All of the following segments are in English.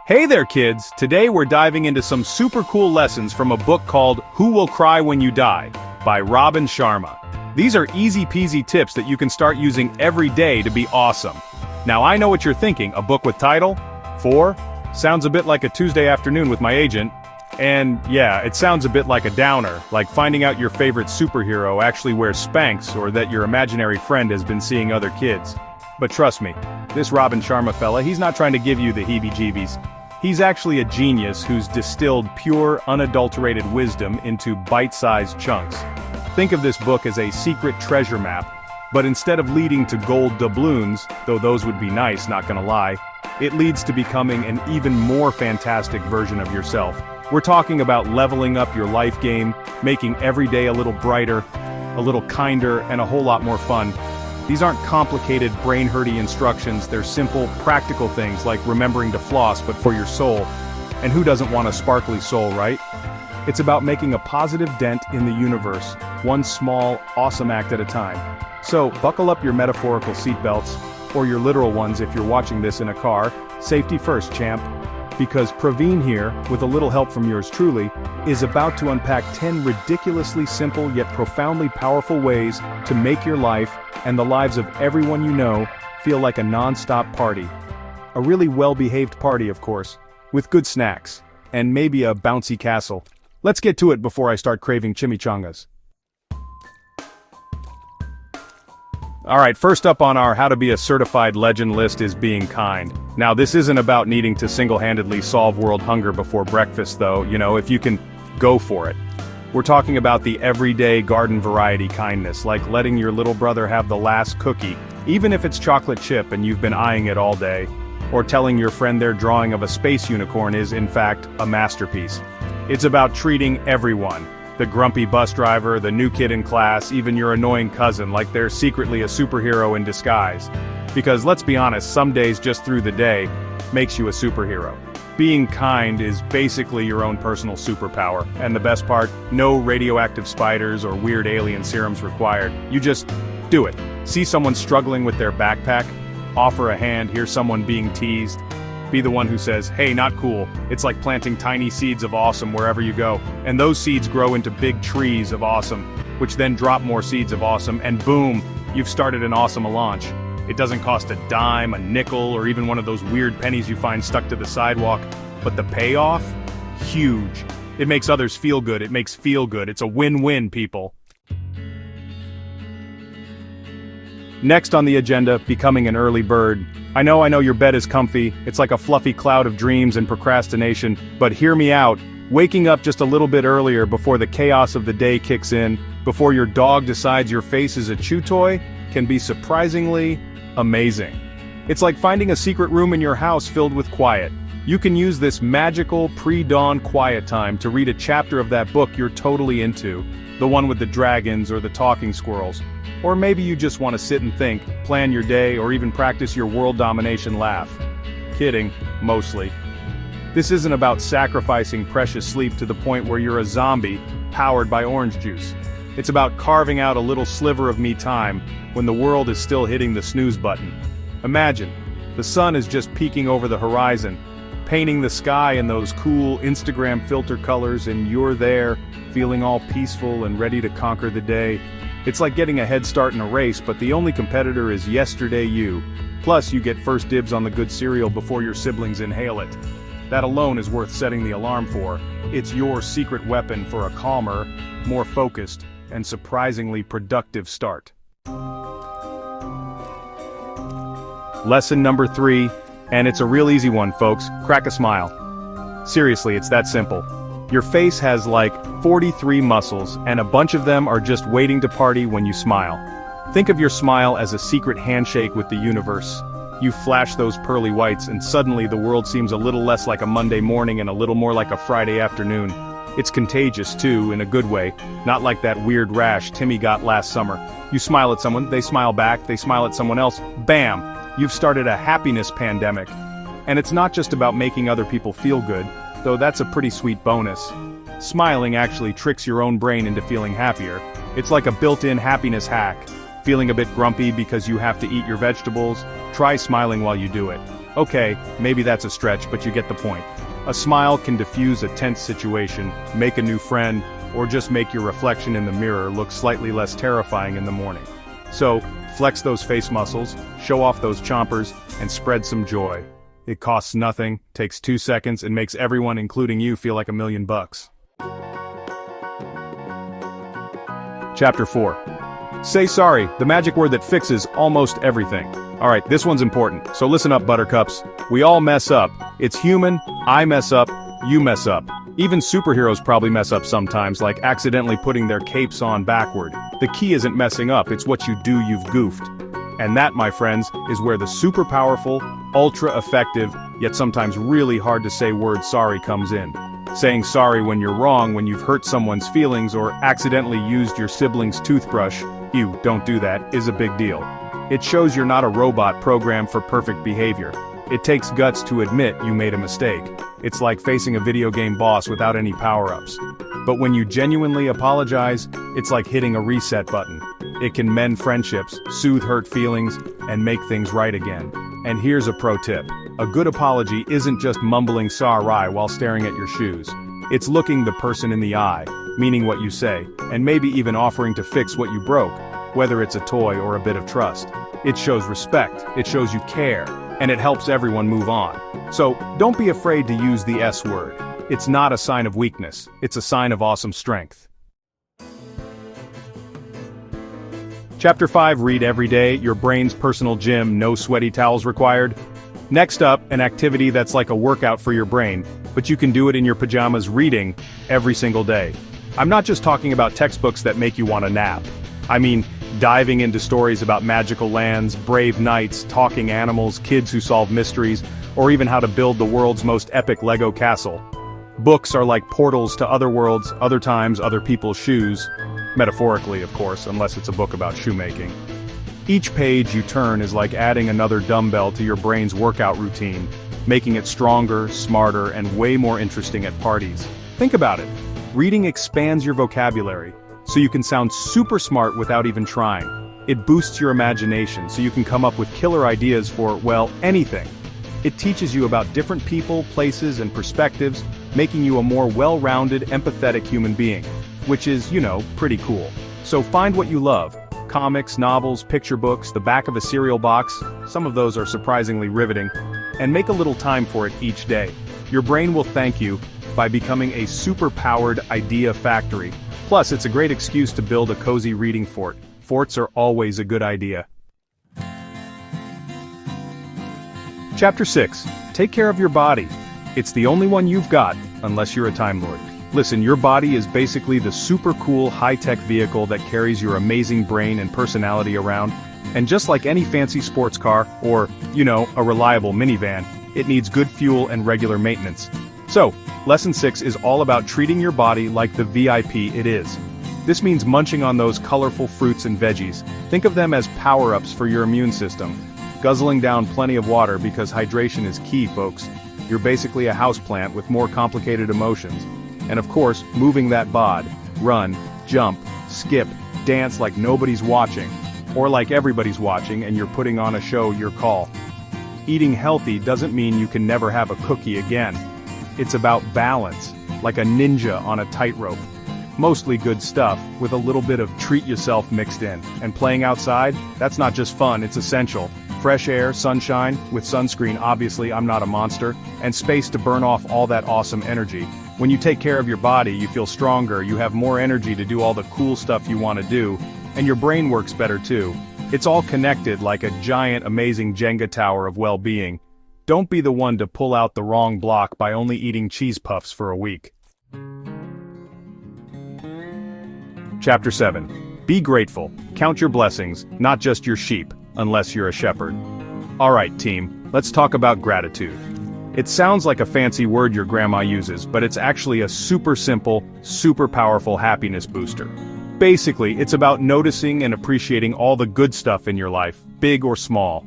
Hey there kids, today we're diving into some super cool lessons from a book called Who Will Cry When You Die? By Robin Sharma. These are easy peasy tips that you can start using every day to be awesome. Now I know what you're thinking, a book with title? 4? Sounds a bit like a Tuesday afternoon with my agent. And yeah, it sounds a bit like a downer, like finding out your favorite superhero actually wears Spanx or that your imaginary friend has been seeing other kids. But trust me, this Robin Sharma fella, he's not trying to give you the heebie-jeebies. He's actually a genius who's distilled pure, unadulterated wisdom into bite-sized chunks. Think of this book as a secret treasure map, but instead of leading to gold doubloons, though those would be nice, not gonna lie, it leads to becoming an even more fantastic version of yourself. We're talking about leveling up your life game, making every day a little brighter, a little kinder, and a whole lot more fun. These aren't complicated, brain-hurty instructions, they're simple, practical things like remembering to floss but for your soul. And who doesn't want a sparkly soul, right? It's about making a positive dent in the universe, one small, awesome act at a time. So, buckle up your metaphorical seatbelts, or your literal ones if you're watching this in a car. Safety first, champ. Because Praveen here, with a little help from yours truly, is about to unpack 10 ridiculously simple yet profoundly powerful ways to make your life, and the lives of everyone you know, feel like a non-stop party. A really well-behaved party, of course, with good snacks, and maybe a bouncy castle. Let's get to it before I start craving chimichangas. Alright, first up on our How to Be a Certified Legend list is being kind. Now this isn't about needing to single-handedly solve world hunger before breakfast though, if you can, go for it. We're talking about the everyday garden variety kindness, like letting your little brother have the last cookie, even if it's chocolate chip and you've been eyeing it all day, or telling your friend their drawing of a space unicorn is, in fact, a masterpiece. It's about treating everyone. The grumpy bus driver, the new kid in class, even your annoying cousin, like they're secretly a superhero in disguise. Because let's be honest, some days just through the day makes you a superhero. Being kind is basically your own personal superpower, and the best part, no radioactive spiders or weird alien serums required. You just do it. See someone struggling with their backpack, offer a hand, hear someone being teased. Be the one who says, hey, not cool. It's like planting tiny seeds of awesome wherever you go. And those seeds grow into big trees of awesome, which then drop more seeds of awesome, and boom, you've started an awesome launch. It doesn't cost a dime, a nickel, or even one of those weird pennies you find stuck to the sidewalk. But the payoff? Huge. It makes others feel good, it makes feel good. It's a win-win, people. Next on the agenda, becoming an early bird. I know your bed is comfy, it's like a fluffy cloud of dreams and procrastination, but hear me out. Waking up just a little bit earlier before the chaos of the day kicks in, before your dog decides your face is a chew toy, can be surprisingly amazing. It's like finding a secret room in your house filled with quiet. You can use this magical pre-dawn quiet time to read a chapter of that book you're totally into, the one with the dragons or the talking squirrels. Or maybe you just want to sit and think, plan your day, or even practice your world domination laugh. Kidding, mostly. This isn't about sacrificing precious sleep to the point where you're a zombie, powered by orange juice. It's about carving out a little sliver of me time, when the world is still hitting the snooze button. Imagine, the sun is just peeking over the horizon, painting the sky in those cool Instagram filter colors, and you're there, feeling all peaceful and ready to conquer the day. It's like getting a head start in a race, but the only competitor is yesterday you. Plus, you get first dibs on the good cereal before your siblings inhale it. That alone is worth setting the alarm for. It's your secret weapon for a calmer, more focused, and surprisingly productive start. Lesson number 3, and it's a real easy one, folks. Crack a smile. Seriously, it's that simple. Your face has like 43 muscles, and a bunch of them are just waiting to party when you smile. Think of your smile as a secret handshake with the universe. You flash those pearly whites, and suddenly the world seems a little less like a Monday morning and a little more like a Friday afternoon. It's contagious, too, in a good way, not like that weird rash Timmy got last summer. You smile at someone, they smile back, they smile at someone else, bam! You've started a happiness pandemic. And it's not just about making other people feel good, though that's a pretty sweet bonus. Smiling actually tricks your own brain into feeling happier. It's like a built-in happiness hack. Feeling a bit grumpy because you have to eat your vegetables? Try smiling while you do it. Okay, maybe that's a stretch, but you get the point. A smile can diffuse a tense situation, make a new friend, or just make your reflection in the mirror look slightly less terrifying in the morning. So, flex those face muscles, show off those chompers, and spread some joy. It costs nothing, takes 2 seconds, and makes everyone, including you, feel like $1,000,000. Chapter 4. Say sorry, the magic word that fixes almost everything. Alright, this one's important, so listen up, buttercups. We all mess up. It's human, I mess up, you mess up. Even superheroes probably mess up sometimes, like accidentally putting their capes on backward. The key isn't messing up, it's what you do you've goofed. And that, my friends, is where the super powerful, ultra-effective, yet sometimes really hard to say word sorry comes in. Saying sorry when you're wrong, when you've hurt someone's feelings or accidentally used your sibling's toothbrush, ew, don't do that, is a big deal. It shows you're not a robot programmed for perfect behavior. It takes guts to admit you made a mistake. It's like facing a video game boss without any power-ups. But when you genuinely apologize, it's like hitting a reset button. It can mend friendships, soothe hurt feelings, and make things right again. And here's a pro tip. A good apology isn't just mumbling sorry while staring at your shoes. It's looking the person in the eye, meaning what you say, and maybe even offering to fix what you broke, whether it's a toy or a bit of trust. It shows respect, it shows you care, and it helps everyone move on. So, don't be afraid to use the S word. It's not a sign of weakness, it's a sign of awesome strength. Chapter 5. Read every day, your brain's personal gym, no sweaty towels required. Next up, an activity that's like a workout for your brain, but you can do it in your pajamas reading every single day. I'm not just talking about textbooks that make you want to nap. I mean, diving into stories about magical lands, brave knights, talking animals, kids who solve mysteries, or even how to build the world's most epic Lego castle. Books are like portals to other worlds, other times, other people's shoes. Metaphorically, of course, unless it's a book about shoemaking. Each page you turn is like adding another dumbbell to your brain's workout routine, making it stronger, smarter, and way more interesting at parties. Think about it. Reading expands your vocabulary, so you can sound super smart without even trying. It boosts your imagination so you can come up with killer ideas for, well, anything. It teaches you about different people, places, and perspectives, making you a more well-rounded, empathetic human being, which is, pretty cool. So find what you love. Comics, novels, picture books, the back of a cereal box, some of those are surprisingly riveting, and make a little time for it each day. Your brain will thank you by becoming a super-powered idea factory. Plus, it's a great excuse to build a cozy reading fort. Forts are always a good idea. Chapter 6. Take care of your body. It's the only one you've got, unless you're a Time Lord. Listen, your body is basically the super cool high-tech vehicle that carries your amazing brain and personality around, and just like any fancy sports car, or, a reliable minivan, it needs good fuel and regular maintenance. So, Lesson 6 is all about treating your body like the VIP it is. This means munching on those colorful fruits and veggies. Think of them as power-ups for your immune system. Guzzling down plenty of water because hydration is key, folks. You're basically a houseplant with more complicated emotions. And of course, moving that bod, run, jump, skip, dance like nobody's watching, or like everybody's watching and you're putting on a show your call. Eating healthy doesn't mean you can never have a cookie again. It's about balance, like a ninja on a tightrope. Mostly good stuff, with a little bit of treat yourself mixed in. And playing outside, that's not just fun, it's essential. Fresh air, sunshine, with sunscreen, obviously I'm not a monster, and space to burn off all that awesome energy. When you take care of your body, you feel stronger, you have more energy to do all the cool stuff you want to do, and your brain works better too. It's all connected like a giant, amazing Jenga tower of well-being. Don't be the one to pull out the wrong block by only eating cheese puffs for a week. Chapter 7. Be grateful. Count your blessings, not just your sheep, unless you're a shepherd. Alright, team, let's talk about gratitude. It sounds like a fancy word your grandma uses, but it's actually a super simple, super powerful happiness booster. Basically, it's about noticing and appreciating all the good stuff in your life, big or small.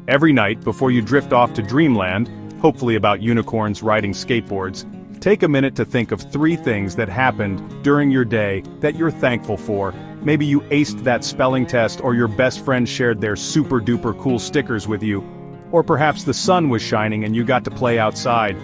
Every night, before you drift off to dreamland, hopefully about unicorns riding skateboards, take a minute to think of 3 things that happened during your day that you're thankful for. Maybe you aced that spelling test or your best friend shared their super duper cool stickers with you. Or perhaps the sun was shining and you got to play outside.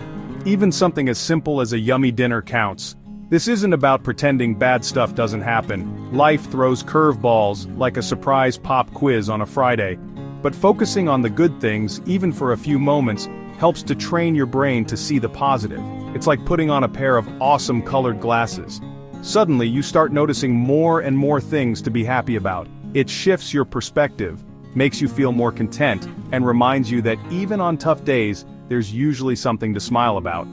Even something as simple as a yummy dinner counts. This isn't about pretending bad stuff doesn't happen. Life throws curveballs, like a surprise pop quiz on a Friday. But focusing on the good things, even for a few moments, helps to train your brain to see the positive. It's like putting on a pair of awesome colored glasses. Suddenly you start noticing more and more things to be happy about. It shifts your perspective, makes you feel more content, and reminds you that even on tough days, there's usually something to smile about.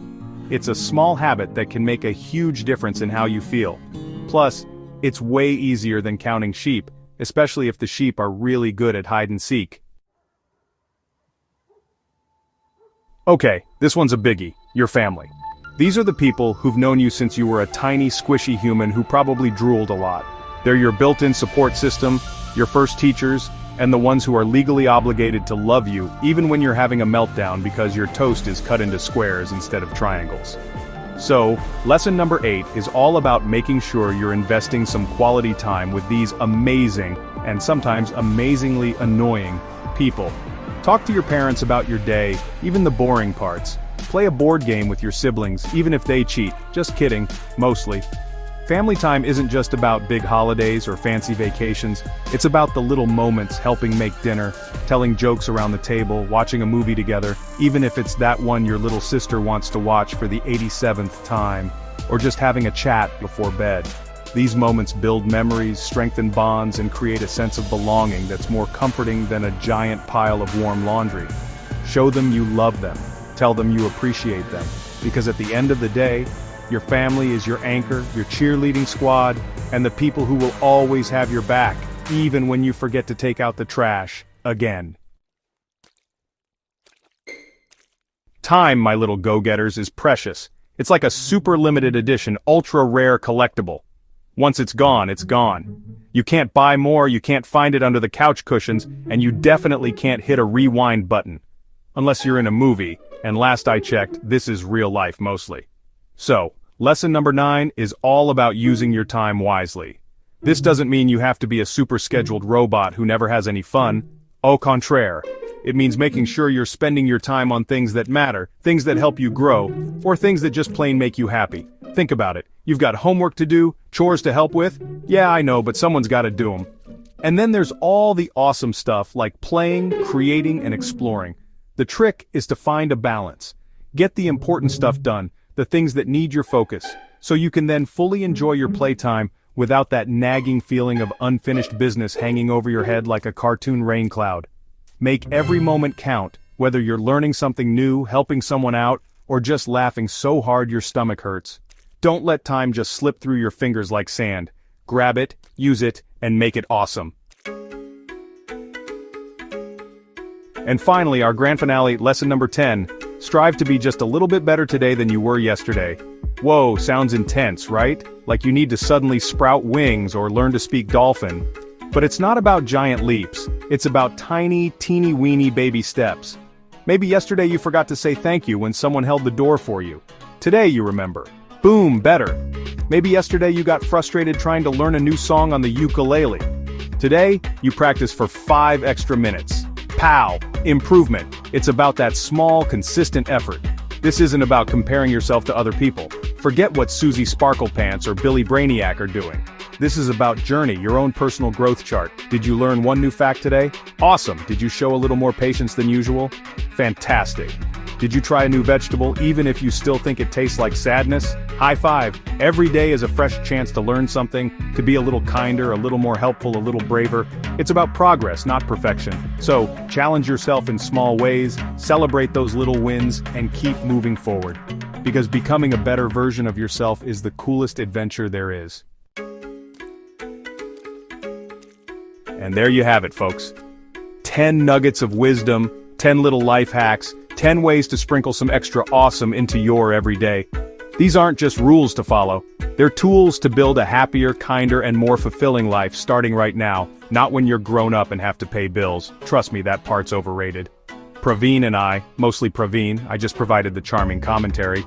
It's a small habit that can make a huge difference in how you feel. Plus, it's way easier than counting sheep, especially if the sheep are really good at hide and seek. Okay, this one's a biggie, your family. These are the people who've known you since you were a tiny, squishy human who probably drooled a lot. They're your built-in support system, your first teachers, and the ones who are legally obligated to love you even when you're having a meltdown because your toast is cut into squares instead of triangles. So, lesson number 8 is all about making sure you're investing some quality time with these amazing, and sometimes amazingly annoying, people. Talk to your parents about your day, even the boring parts. Play a board game with your siblings, even if they cheat. Just kidding, mostly. Family time isn't just about big holidays or fancy vacations, it's about the little moments, helping make dinner, telling jokes around the table, watching a movie together, even if it's that one your little sister wants to watch for the 87th time, or just having a chat before bed. These moments build memories, strengthen bonds, and create a sense of belonging that's more comforting than a giant pile of warm laundry. Show them you love them, tell them you appreciate them, because at the end of the day, your family is your anchor, your cheerleading squad, and the people who will always have your back, even when you forget to take out the trash, again. Time, my little go-getters, is precious. It's like a super limited edition, ultra-rare collectible. Once it's gone, it's gone. You can't buy more, you can't find it under the couch cushions, and you definitely can't hit a rewind button. Unless you're in a movie, and last I checked, this is real life mostly. So, lesson number 9 is all about using your time wisely. This doesn't mean you have to be a super scheduled robot who never has any fun. Au contraire. It means making sure you're spending your time on things that matter, things that help you grow, or things that just plain make you happy. Think about it. You've got homework to do, chores to help with. Yeah, I know, but someone's got to do them. And then there's all the awesome stuff like playing, creating, and exploring. The trick is to find a balance. Get the important stuff done, the things that need your focus, so you can then fully enjoy your playtime without that nagging feeling of unfinished business hanging over your head like a cartoon rain cloud. Make every moment count, whether you're learning something new, helping someone out, or just laughing so hard your stomach hurts. Don't let time just slip through your fingers like sand. Grab it, use it, and make it awesome. And finally, our grand finale, lesson number 10. Strive to be just a little bit better today than you were yesterday. Whoa, sounds intense, right? Like you need to suddenly sprout wings or learn to speak dolphin. But it's not about giant leaps. It's about tiny, teeny-weeny baby steps. Maybe yesterday you forgot to say thank you when someone held the door for you. Today you remember. Boom, better. Maybe yesterday you got frustrated trying to learn a new song on the ukulele. Today, you practice for 5 extra minutes. Pow! Improvement. It's about that small, consistent effort. This isn't about comparing yourself to other people. Forget what Susie Sparklepants or Billy Brainiac are doing. This is about journey, your own personal growth chart. Did you learn one new fact today? Awesome. Did you show a little more patience than usual? Fantastic. Did you try a new vegetable even if you still think it tastes like sadness? High five. Every day is a fresh chance to learn something, to be a little kinder, a little more helpful, a little braver. It's about progress, not perfection. So, challenge yourself in small ways, celebrate those little wins, and keep moving forward. Because becoming a better version of yourself is the coolest adventure there is. And there you have it, folks. 10 nuggets of wisdom, 10 little life hacks, 10 ways to sprinkle some extra awesome into your everyday. These aren't just rules to follow. They're tools to build a happier, kinder, and more fulfilling life starting right now, not when you're grown up and have to pay bills. Trust me, that part's overrated. Praveen and I, mostly Praveen, I just provided the charming commentary,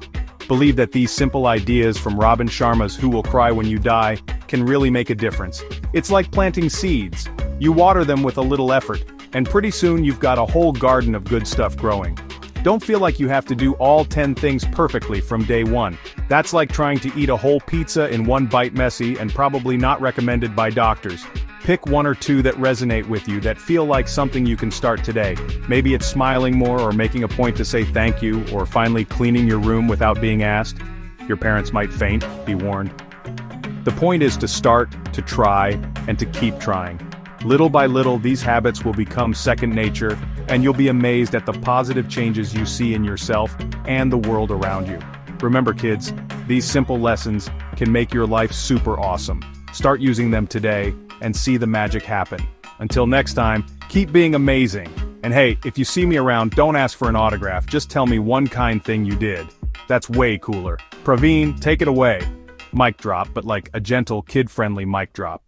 believe that these simple ideas from Robin Sharma's Who Will Cry When You Die can really make a difference. It's like planting seeds. You water them with a little effort, And pretty soon you've got a whole garden of good stuff growing. Don't feel like you have to do all 10 things perfectly from day one. That's like trying to eat a whole pizza in one bite, messy and probably not recommended by doctors. Pick one or two that resonate with you, that feel like something you can start today. Maybe it's smiling more, or making a point to say thank you, or finally cleaning your room without being asked. Your parents might faint, be warned. The point is to start, to try, and to keep trying. Little by little, these habits will become second nature, and you'll be amazed at the positive changes you see in yourself and the world around you. Remember, kids, these simple lessons can make your life super awesome. Start using them today and see the magic happen. Until next time, keep being amazing. And hey, if you see me around, don't ask for an autograph, just tell me one kind thing you did. That's way cooler. Praveen, take it away. Mic drop, but like a gentle, kid-friendly mic drop.